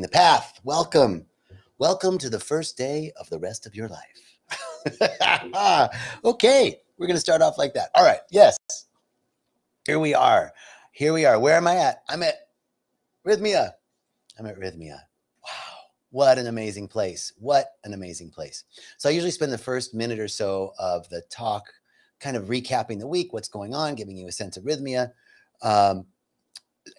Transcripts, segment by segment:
the path. Welcome. Welcome to the first day of the rest of your life. Okay, we're going to start off like that. All right, yes. Here we are. Here we are. Where am I at? I'm at Rhythmia. I'm at Rhythmia. Wow, what an amazing place. What an amazing place. So I usually spend the first minute or so of the talk kind of recapping the week, what's going on, giving you a sense of Rhythmia.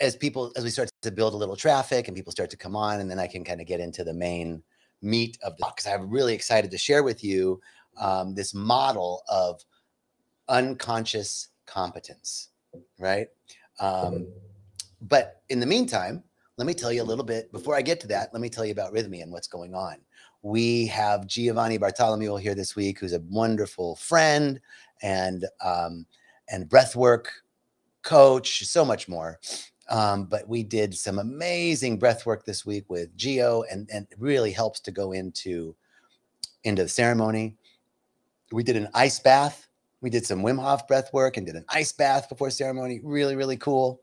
As we start to build a little traffic and people start to come on, and then I can kind of get into the main meat of the talk, because I'm really excited to share with you this model of unconscious competence, right? But in the meantime, let me tell you a little bit, before I get to that, let me tell you about Rhythmia and what's going on. We have Giovanni Bartolomeo here this week, who's a wonderful friend and breathwork coach, so much more. But we did some amazing breath work this week with Gio, and it really helps to go into the ceremony. We did an ice bath. We did some Wim Hof breath work and did an ice bath before ceremony. Really, really cool.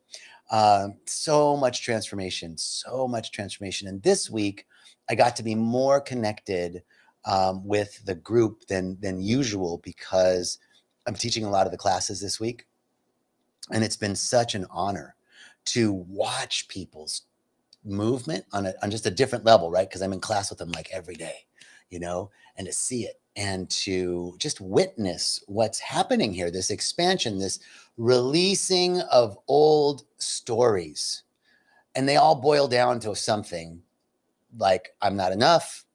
So much transformation, so much transformation. And this week, I got to be more connected with the group than usual, because I'm teaching a lot of the classes this week. And it's been such an honor to watch people's movement on just a different level, right? Because I'm in class with them like every day, and to see it and to just witness what's happening here, this expansion, this releasing of old stories. And they all boil down to something like, I'm not enough,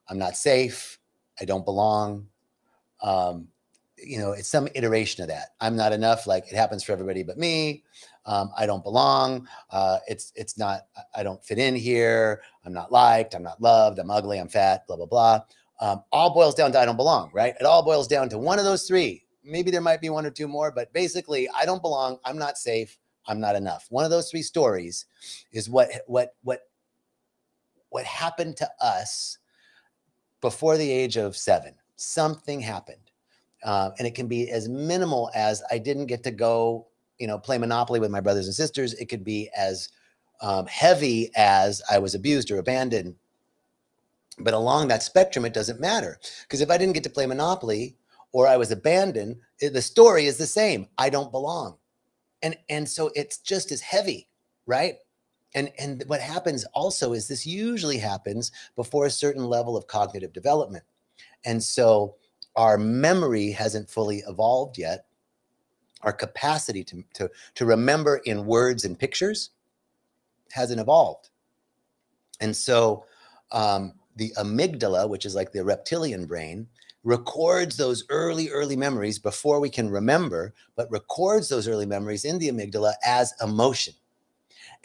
I'm not safe, I don't belong. It's some iteration of that. I'm not enough, like it happens for everybody but me. I don't belong. It's not, I don't fit in here. I'm not liked. I'm not loved. I'm ugly. I'm fat, blah, blah, blah. All boils down to I don't belong, right? It all boils down to one of those three. Maybe there might be one or two more, but basically I don't belong. I'm not safe. I'm not enough. One of those three stories is what happened to us before the age of 7. Something happened. And it can be as minimal as I didn't get to go, play Monopoly with my brothers and sisters. It could be as heavy as I was abused or abandoned. But along that spectrum, it doesn't matter. Because if I didn't get to play Monopoly or I was abandoned, the story is the same. I don't belong. And so it's just as heavy, right? And what happens also is this usually happens before a certain level of cognitive development. And so our memory hasn't fully evolved yet. Our capacity to remember in words and pictures hasn't evolved. And so the amygdala, which is like the reptilian brain, records those early memories before we can remember, but records those early memories in the amygdala as emotion.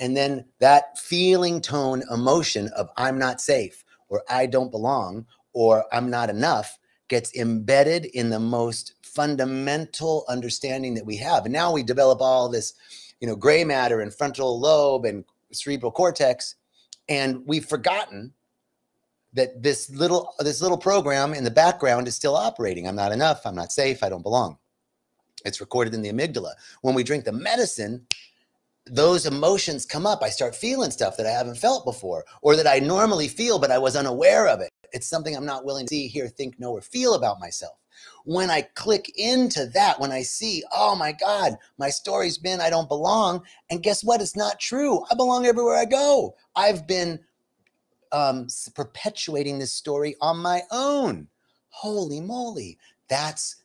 And then that feeling tone emotion of I'm not safe, or I don't belong, or I'm not enough gets embedded in the most fundamental understanding that we have. And now we develop all this, gray matter and frontal lobe and cerebral cortex. And we've forgotten that this little program in the background is still operating. I'm not enough. I'm not safe. I don't belong. It's recorded in the amygdala. When we drink the medicine, those emotions come up. I start feeling stuff that I haven't felt before, or that I normally feel, but I was unaware of it. It's something I'm not willing to see, hear, think, know, or feel about myself. When I click into that, when I see, oh my God, my story's been, I don't belong. And guess what? It's not true. I belong everywhere I go. I've been perpetuating this story on my own. Holy moly. That's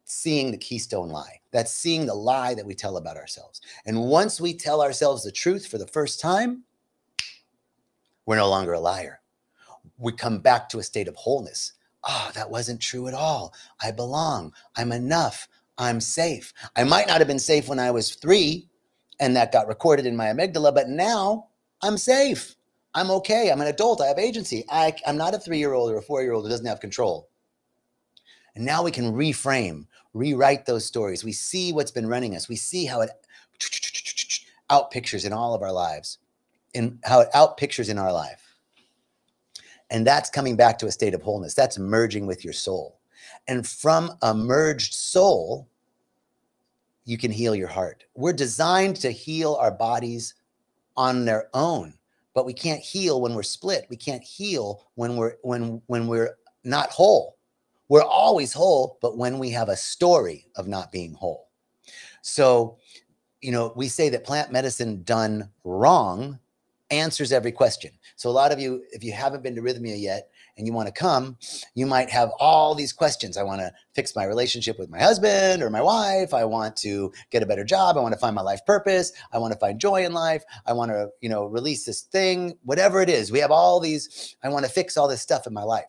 seeing the keystone lie. That's seeing the lie that we tell about ourselves. And once we tell ourselves the truth for the first time, we're no longer a liar. We come back to a state of wholeness. Oh, that wasn't true at all. I belong. I'm enough. I'm safe. I might not have been safe when I was 3, and that got recorded in my amygdala, but now I'm safe. I'm okay. I'm an adult. I have agency. I'm not a 3-year-old or a 4-year-old who doesn't have control. And now we can reframe, rewrite those stories. We see what's been running us. We see how it outpictures in all of our lives, and how it outpictures in our life. And that's coming back to a state of wholeness. That's merging with your soul. And from a merged soul, you can heal your heart. We're designed to heal our bodies on their own. but we can't heal when we're split. We can't heal when we're not whole. We're always whole, but when we have a story of not being whole. So, you know, we say that plant medicine done wrong answers every question. So a lot of you, if you haven't been to Rhythmia yet and you want to come, you might have all these questions. I want to fix my relationship with my husband or my wife. I want to get a better job. I want to find my life purpose. I want to find joy in life. I want to, you know, release this thing, whatever it is. We have all these, I want to fix all this stuff in my life.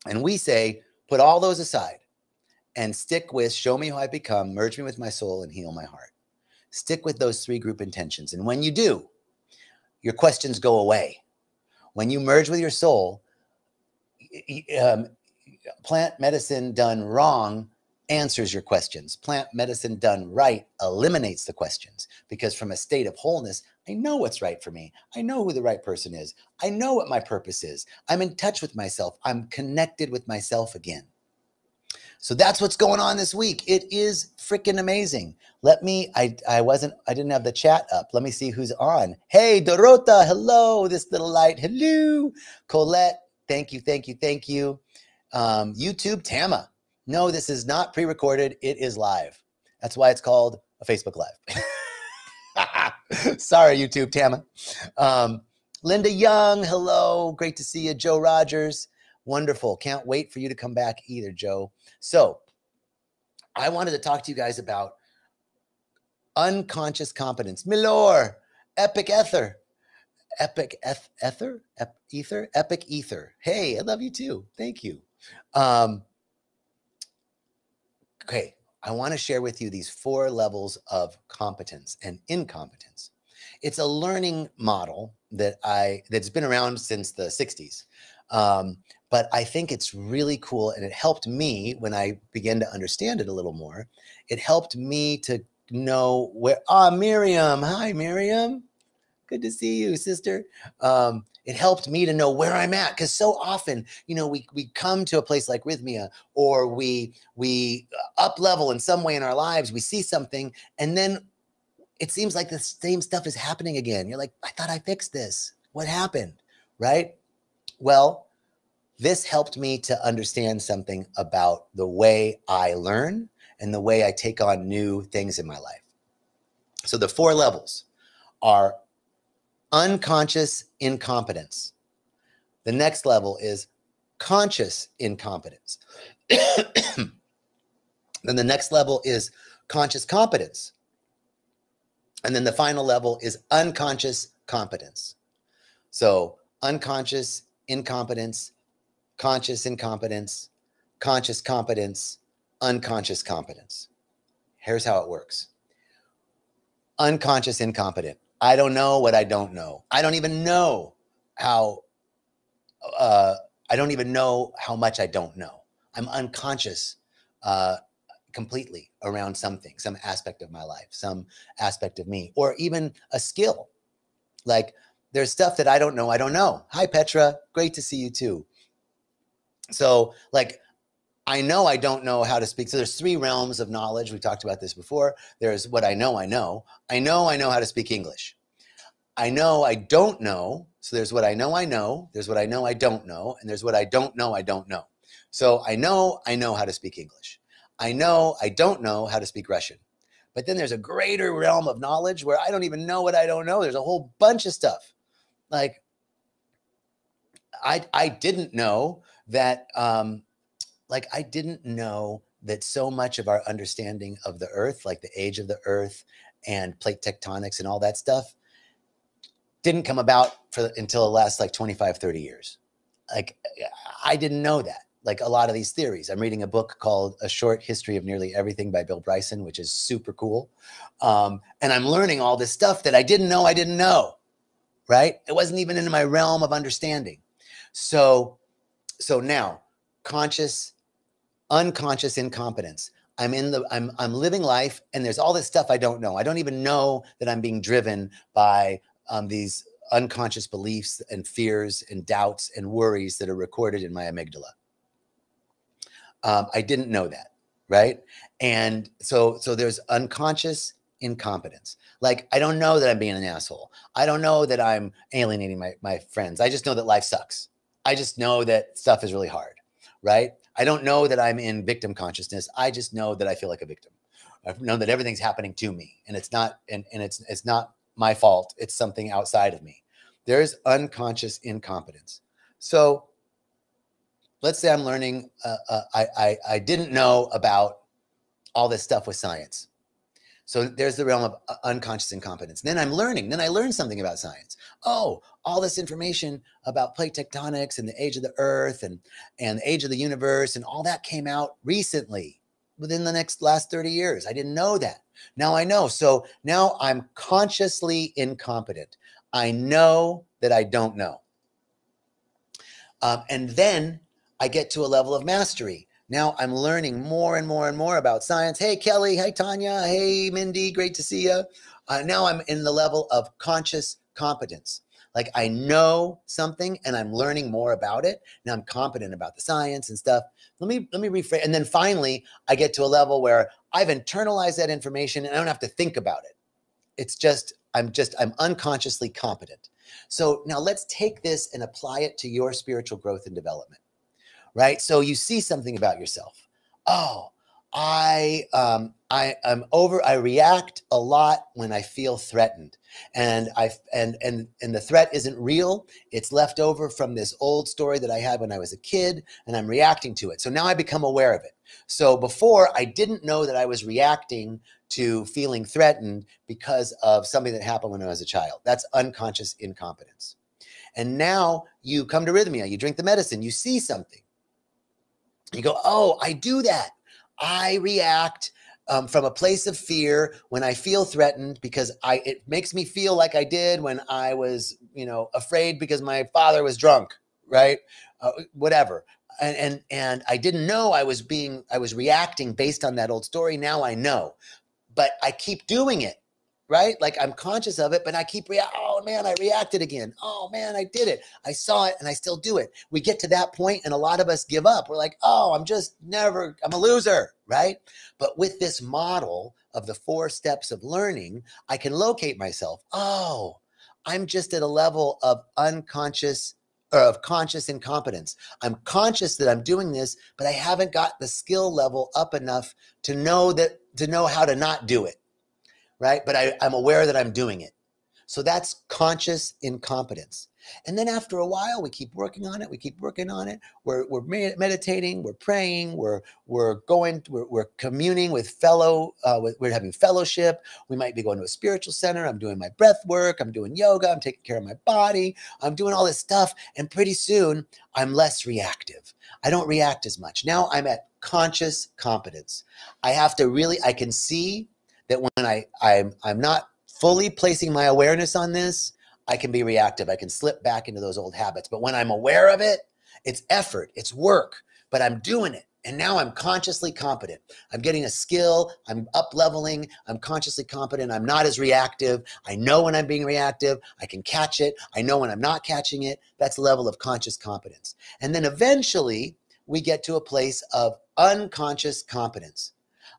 And we say, put all those aside and stick with show me who I've become, merge me with my soul, and heal my heart. Stick with those 3 group intentions. And when you do, your questions go away. When you merge with your soul, plant medicine done wrong answers your questions. Plant medicine done right eliminates the questions, because from a state of wholeness, I know what's right for me. I know who the right person is. I know what my purpose is. I'm in touch with myself. I'm connected with myself again. So that's what's going on this week. It is freaking amazing. I didn't have the chat up. Let me see who's on. Hey, Dorota, hello. This little light, hello. Colette, thank you, thank you, thank you. YouTube, Tama. No, this is not pre-recorded. It is live. That's why it's called a Facebook Live. Sorry, YouTube, Tama. Linda Young, hello. Great to see you. Joe Rogers, wonderful. Can't wait for you to come back either, Joe. So I wanted to talk to you guys about unconscious competence. Milor, epic ether. Epic ether? Epic ether. Hey, I love you too. Thank you. Okay, I want to share with you these 4 levels of competence and incompetence. It's a learning model that's been around since the 60s. But I think it's really cool, and it helped me when I began to understand it a little more. It helped me to know where, Miriam. Hi, Miriam. Good to see you, sister. It helped me to know where I'm at, because so often, you know, we come to a place like Rhythmia, or we up level in some way in our lives. We see something, and then it seems like the same stuff is happening again. You're like, I thought I fixed this. What happened? Right? Well, this helped me to understand something about the way I learn and the way I take on new things in my life. So the 4 levels are unconscious incompetence. The next level is conscious incompetence. Then the next level is conscious competence. And then the final level is unconscious competence. So unconscious incompetence, conscious incompetence, conscious competence, unconscious competence. Here's how it works. Unconscious incompetent. I don't know what I don't know. I don't even know how much I don't know. I'm unconscious completely around something, some aspect of my life, some aspect of me, or even a skill. Like there's stuff that I don't know. Hi, Petra. Great to see you too. So like, I know I don't know how to speak. So there's 3 realms of knowledge. We talked about this before. There's what I know. I know how to speak English. I know I don't know. So there's what I know. There's what I know I don't know. And there's what I don't know I don't know. So I know how to speak English. I know I don't know how to speak Russian. But then there's a greater realm of knowledge where I don't even know what I don't know. There's a whole bunch of stuff. Like I didn't know that I didn't know that so much of our understanding of the earth, like the age of the earth and plate tectonics and all that stuff, didn't come about until the last 25, 30 years. Like I didn't know that. Like a lot of these theories. I'm reading a book called A Short History of Nearly Everything by Bill Bryson, which is super cool. And I'm learning all this stuff that I didn't know, right? It wasn't even in my realm of understanding. So now conscious, unconscious incompetence. I'm living life, and there's all this stuff I don't know. I don't even know that I'm being driven by these unconscious beliefs and fears and doubts and worries that are recorded in my amygdala. I didn't know that, right? And so there's unconscious incompetence. Like, I don't know that I'm being an asshole. I don't know that I'm alienating my friends. I just know that life sucks. I just know that stuff is really hard, right? I don't know that I'm in victim consciousness. I just know that I feel like a victim. I know that everything's happening to me, and it's not, and it's not my fault. It's something outside of me. There's unconscious incompetence. So let's say I'm learning, I didn't know about all this stuff with science. So there's the realm of unconscious incompetence. Then I'm learning. Then I learned something about science. Oh, all this information about plate tectonics and the age of the earth and the age of the universe and all that came out recently within the last 30 years. I didn't know that. Now I know. So now I'm consciously incompetent. I know that I don't know. And then I get to a level of mastery. Now I'm learning more and more and more about science. Hey, Kelly. Hey, Tanya. Hey, Mindy. Great to see you. Now I'm in the level of conscious competence. Like, I know something and I'm learning more about it. Now I'm competent about the science and stuff. Let me rephrase. And then finally, I get to a level where I've internalized that information and I don't have to think about it. It's just, I'm unconsciously competent. So now let's take this and apply it to your spiritual growth and development, right? So you see something about yourself. Oh, I react a lot when I feel threatened, and the threat isn't real. It's left over from this old story that I had when I was a kid, and I'm reacting to it. So now I become aware of it. So before, I didn't know that I was reacting to feeling threatened because of something that happened when I was a child. That's unconscious incompetence. And now you come to Rhythmia, you drink the medicine, you see something. You go, oh, I do that. I react from a place of fear when I feel threatened because it makes me feel like I did when I was, afraid because my father was drunk, right? Whatever. And I didn't know I was reacting based on that old story. Now I know, but I keep doing it. Right? Like, I'm conscious of it, but I keep oh man, I reacted again. Oh man, I did it. I saw it and I still do it. We get to that point and a lot of us give up. We're like, oh, I'm a loser, right? But with this model of the 4 steps of learning, I can locate myself. Oh, I'm just at a level of unconscious or of conscious incompetence. I'm conscious that I'm doing this, but I haven't got the skill level up enough to know how to not do it. Right? But I'm aware that I'm doing it. So that's conscious incompetence. And then after a while, we keep working on it. We're meditating, we're praying, we're communing with we're having fellowship. We might be going to a spiritual center. I'm doing my breath work. I'm doing yoga. I'm taking care of my body. I'm doing all this stuff. And pretty soon I'm less reactive. I don't react as much. Now I'm at conscious competence. I can see that when I'm not fully placing my awareness on this, I can be reactive. I can slip back into those old habits. But when I'm aware of it, it's effort, it's work, but I'm doing it. And now I'm consciously competent. I'm getting a skill. I'm up leveling. I'm consciously competent. I'm not as reactive. I know when I'm being reactive. I can catch it. I know when I'm not catching it. That's a level of conscious competence. And then eventually we get to a place of unconscious competence.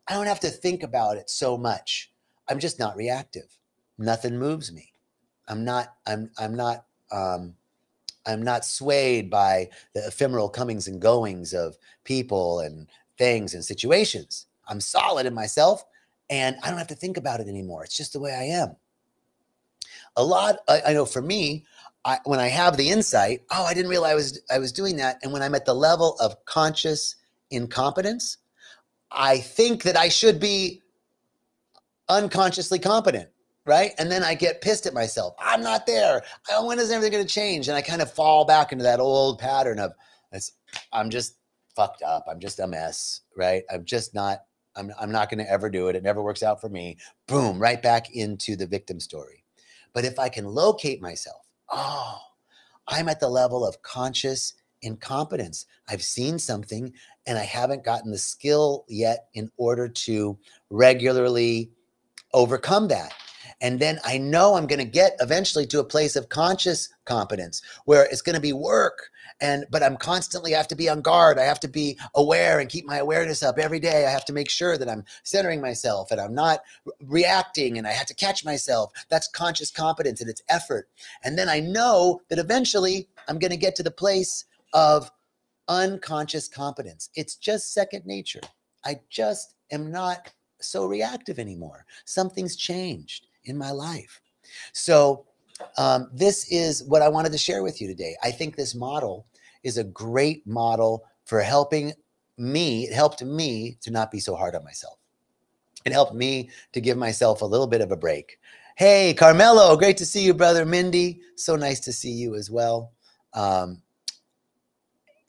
I don't have to think about it so much. I'm just not reactive. Nothing moves me. I'm not swayed by the ephemeral comings and goings of people and things and situations. I'm solid in myself and I don't have to think about it anymore. It's just the way I am. I know for me, when I have the insight, oh, I didn't realize I was doing that. And when I'm at the level of conscious incompetence, I think that I should be unconsciously competent, right? And then I get pissed at myself. I'm not there. When is everything going to change? And I kind of fall back into that old pattern of, I'm just fucked up. I'm just a mess, right? I'm not going to ever do it. It never works out for me. Boom, right back into the victim story. But if I can locate myself, oh, I'm at the level of conscious incompetence. I've seen something and I haven't gotten the skill yet in order to regularly overcome that. And then I know I'm going to get eventually to a place of conscious competence where it's going to be work. But I'm constantly have to be on guard. I have to be aware and keep my awareness up every day. I have to make sure that I'm centering myself and I'm not reacting, and I have to catch myself. That's conscious competence, and it's effort. And then I know that eventually I'm going to get to the place of unconscious competence. It's just second nature. I just am not so reactive anymore. Something's changed in my life. So this is what I wanted to share with you today. I think this model is a great model for helping me. It helped me to not be so hard on myself. It helped me to give myself a little bit of a break. Hey, Carmelo, great to see you, brother. Mindy, so nice to see you as well.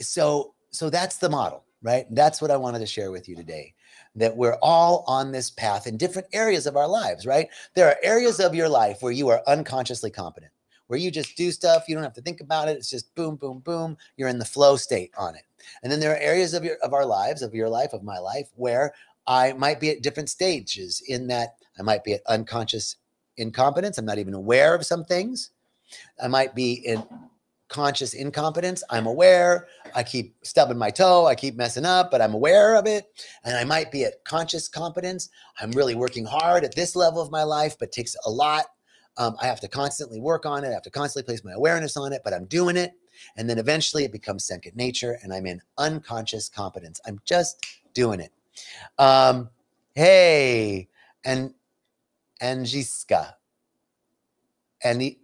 So that's the model, right? That's what I wanted to share with you today, that we're all on this path in different areas of our lives, right? There are areas of your life where you are unconsciously competent, where you just do stuff. You don't have to think about it. It's just boom, boom, boom. You're in the flow state on it. And then there are areas of our lives, of your life, of my life, where I might be at different stages in that I might be at unconscious incompetence. I'm not even aware of some things. I might be in conscious incompetence. I'm aware. I keep stubbing my toe. I keep messing up, but I'm aware of it. And I might be at conscious competence. I'm really working hard at this level of my life, but it takes a lot. I have to constantly work on it. I have to constantly place my awareness on it, but I'm doing it. And then eventually it becomes second nature and I'm in unconscious competence. I'm just doing it. Hey, and Angiska, Angeniska.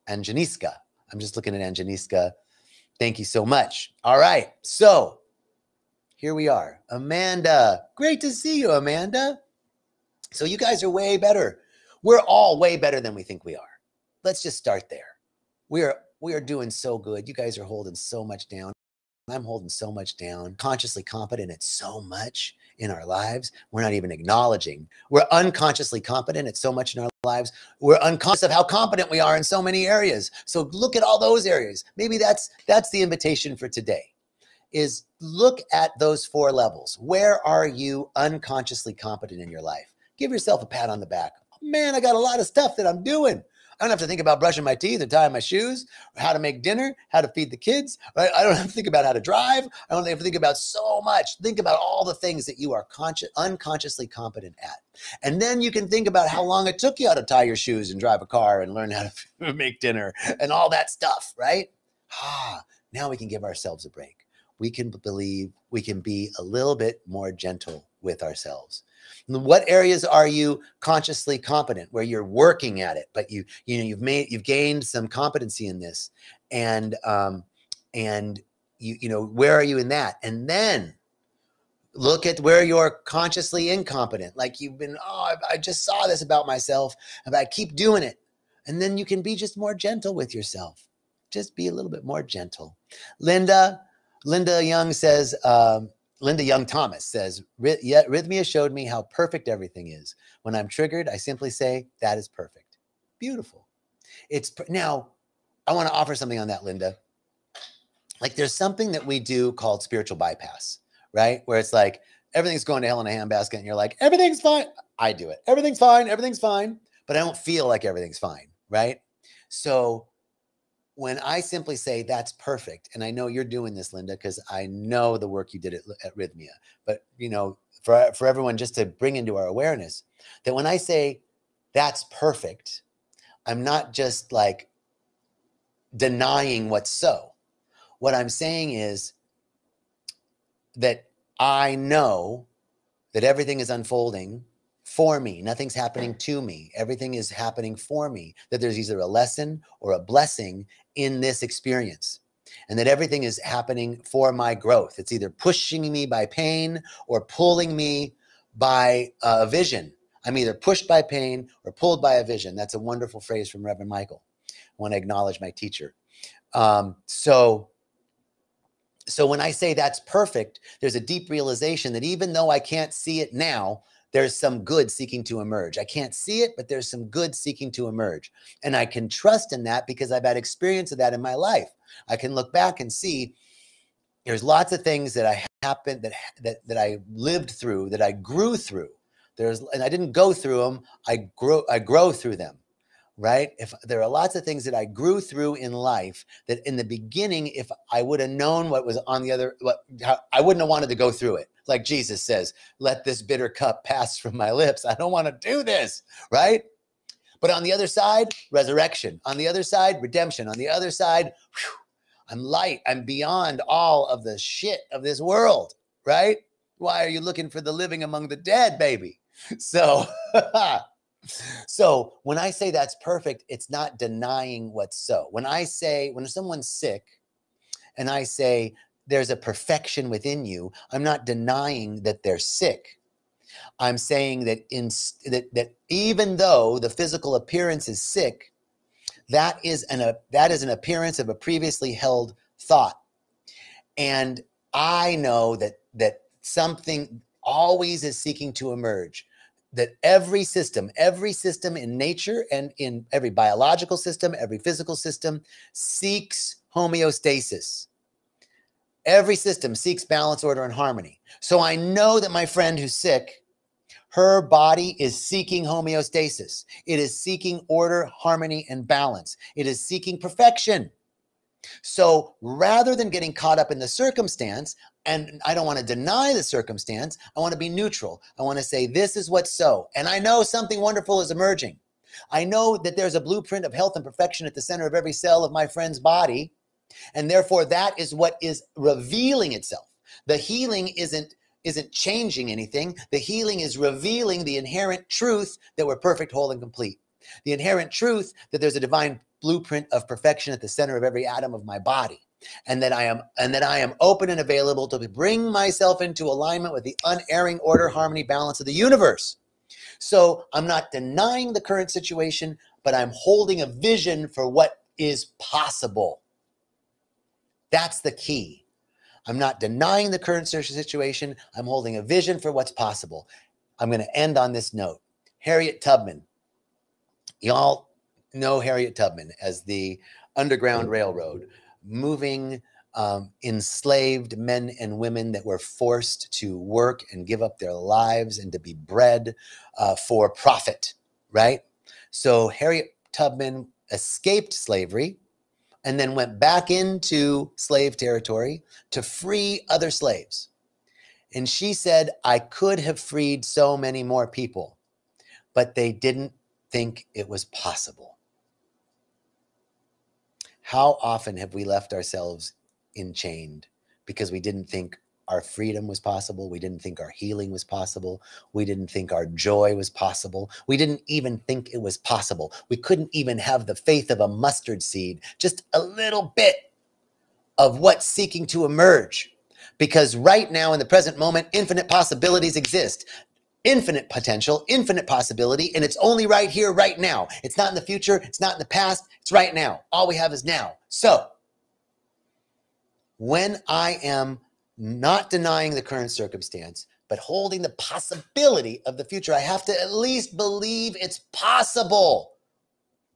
I'm just looking at Angeniska. Thank you so much. All right. So here we are. Amanda. Great to see you, Amanda. So you guys are way better. We're all way better than we think we are. Let's just start there. We are doing so good. You guys are holding so much down. I'm holding so much down. Consciously competent at so much in our lives. We're not even acknowledging. We're unconsciously competent at so much in our lives. We're unconscious of how competent we are in so many areas. So look at all those areas. Maybe that's the invitation for today, is look at those 4 levels. Where are you unconsciously competent in your life? Give yourself a pat on the back. Man, I got a lot of stuff that I'm doing. I don't have to think about brushing my teeth or tying my shoes, or how to make dinner, how to feed the kids. Right? I don't have to think about how to drive. I don't have to think about so much. Think about all the things that you are unconsciously competent at. And then you can think about how long it took you to tie your shoes and drive a car and learn how to make dinner and all that stuff, right? Now we can give ourselves a break. We can believe, we can be a little bit more gentle with ourselves. What areas are you consciously competent, where you're working at it, but you've gained some competency in this, and where are you in that? And then look at where you're consciously incompetent, like you've been, I just saw this about myself, and I keep doing it. And then you can be just more gentle with yourself. Just be a little bit more gentle. Linda Young says, Linda Young Thomas says, Rhythmia showed me how perfect everything is. When I'm triggered, I simply say, that is perfect. Beautiful. Now, I want to offer something on that, Linda. Like there's something that we do called spiritual bypass, right? Where it's like, everything's going to hell in a handbasket and you're like, everything's fine. I do it. Everything's fine. Everything's fine. But I don't feel like everything's fine, right? So when I simply say that's perfect, and I know you're doing this, Linda, because I know the work you did at Rhythmia, but for everyone, just to bring into our awareness that when I say that's perfect, I'm not just like denying what's so. What I'm saying is that I know that everything is unfolding for me. Nothing's happening to me. Everything is happening for me. That there's either a lesson or a blessing in this experience. And that everything is happening for my growth. It's either pushing me by pain or pulling me by a vision. I'm either pushed by pain or pulled by a vision. That's a wonderful phrase from Reverend Michael. I want to acknowledge my teacher. So when I say that's perfect, there's a deep realization that even though I can't see it now, there's some good seeking to emerge. I can't see it, but there's some good seeking to emerge. And I can trust in that because I've had experience of that in my life. I can look back and see there's lots of things that I lived through, that I grew through, And I didn't go through them. I grow through them, right? If there are lots of things that I grew through in life that in the beginning, if I would have known what was on the other, I wouldn't have wanted to go through it. Like Jesus says, let this bitter cup pass from my lips. I don't want to do this, right? But on the other side, resurrection. On the other side, redemption. On the other side, whew, I'm light. I'm beyond all of the shit of this world, right? Why are you looking for the living among the dead, baby? So, so when I say that's perfect, it's not denying what's so. When someone's sick and I say there's a perfection within you, I'm not denying that they're sick. I'm saying that that even though the physical appearance is sick, that is an appearance of a previously held thought. And I know that something always is seeking to emerge. That every system in nature and in every biological system, every physical system seeks homeostasis. Every system seeks balance, order, and harmony. So I know that my friend who's sick, her body is seeking homeostasis. It is seeking order, harmony, and balance. It is seeking perfection. So rather than getting caught up in the circumstance, and I don't want to deny the circumstance, I want to be neutral. I want to say, this is what's so. And I know something wonderful is emerging. I know that there's a blueprint of health and perfection at the center of every cell of my friend's body. And therefore, that is what is revealing itself. The healing isn't changing anything. The healing is revealing the inherent truth that we're perfect, whole, and complete. The inherent truth that there's a divine blueprint of perfection at the center of every atom of my body. And that I am open and available to bring myself into alignment with the unerring order, harmony, balance of the universe. So I'm not denying the current situation, but I'm holding a vision for what is possible. That's the key. I'm not denying the current situation. I'm holding a vision for what's possible. I'm going to end on this note. Harriet Tubman. Y'all know Harriet Tubman as the Underground Railroad, moving enslaved men and women that were forced to work and give up their lives and to be bred for profit, right? So Harriet Tubman escaped slavery and then went back into slave territory to free other slaves. And she said, I could have freed so many more people, but they didn't think it was possible. How often have we left ourselves enchained because we didn't think our freedom was possible? We didn't think our healing was possible. We didn't think our joy was possible. We didn't even think it was possible. We couldn't even have the faith of a mustard seed, just a little bit of what's seeking to emerge. Because right now, in the present moment, infinite possibilities exist. Infinite potential, infinite possibility, and it's only right here, right now. It's not in the future, it's not in the past, it's right now. All we have is now. So, when I am not denying the current circumstance, but holding the possibility of the future, I have to at least believe it's possible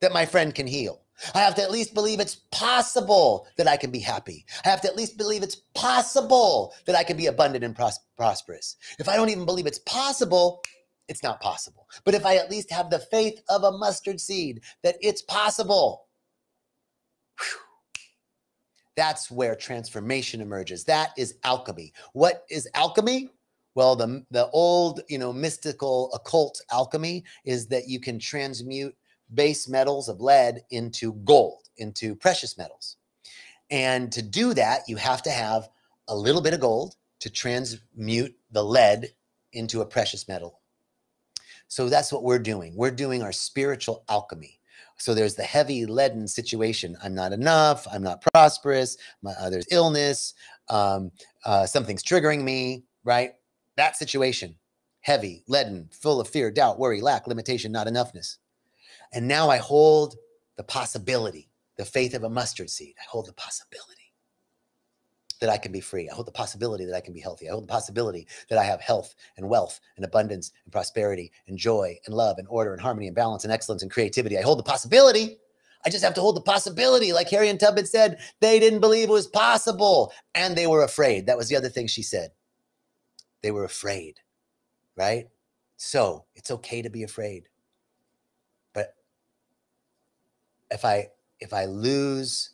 that my friend can heal. I have to at least believe it's possible that I can be happy. I have to at least believe it's possible that I can be abundant and prosperous. If I don't even believe it's possible, it's not possible. But if I at least have the faith of a mustard seed that it's possible, that's where transformation emerges. That is alchemy. What is alchemy? Well, the old, mystical occult alchemy is that you can transmute base metals of lead into gold, into precious metals. And to do that, you have to have a little bit of gold to transmute the lead into a precious metal. So that's what we're doing. We're doing our spiritual alchemy. So there's the heavy leaden situation. I'm not enough. I'm not prosperous. There's illness. Something's triggering me, right? That situation, heavy, leaden, full of fear, doubt, worry, lack, limitation, not enoughness. And now I hold the possibility, the faith of a mustard seed. I hold the possibility that I can be free. I hold the possibility that I can be healthy. I hold the possibility that I have health and wealth and abundance and prosperity and joy and love and order and harmony and balance and excellence and creativity. I hold the possibility. I just have to hold the possibility. Like Harriet Tubman said, they didn't believe it was possible and they were afraid. That was the other thing she said. They were afraid, right? So it's okay to be afraid. But if I lose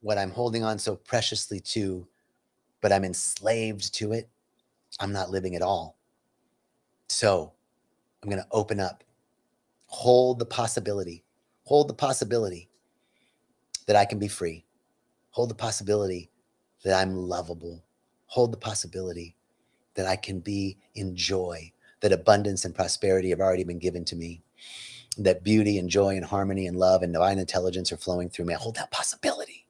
what I'm holding on so preciously to, but I'm enslaved to it, I'm not living at all. So I'm going to open up, hold the possibility that I can be free, hold the possibility that I'm lovable, hold the possibility that I can be in joy, that abundance and prosperity have already been given to me, that beauty and joy and harmony and love and divine intelligence are flowing through me. I hold that possibility.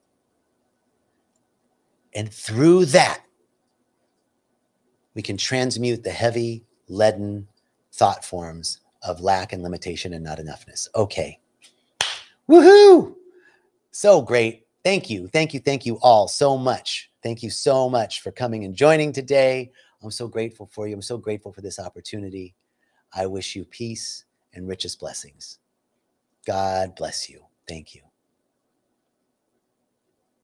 And through that, we can transmute the heavy, leaden thought forms of lack and limitation and not enoughness. Okay. Woohoo! So great. Thank you. Thank you. Thank you all so much. Thank you so much for coming and joining today. I'm so grateful for you. I'm so grateful for this opportunity. I wish you peace and richest blessings. God bless you. Thank you.